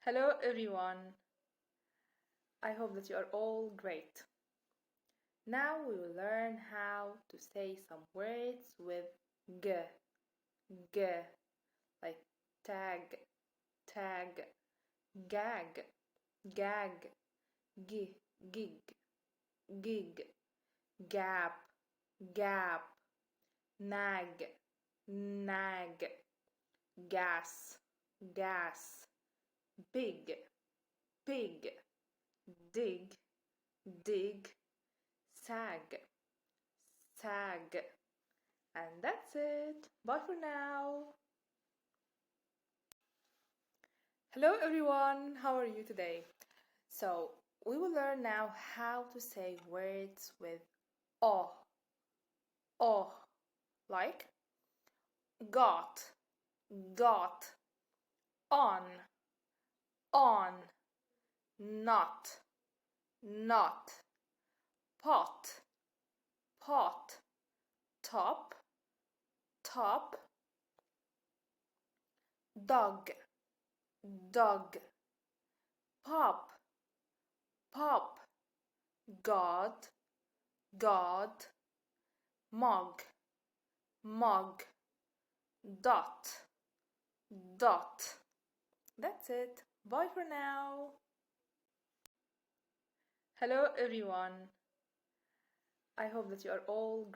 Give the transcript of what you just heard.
Hello everyone, I hope that you are all great. Now we will learn how to say some words with g, g, like tag, tag, gag, gag, gig, gig, gap, gap, nag, nag, gas, gas, big, pig, dig, dig, sag, sag. And that's it. Bye for now. Hello everyone, how are you today? So, we will learn now how to say words with oh, oh, like got, got, on, not, not, pot, pot, top, top, dog, dog, pop, pop, God, God, mug, mug, dot, dot. That's it. Bye for now. Hello everyone. I hope that you are all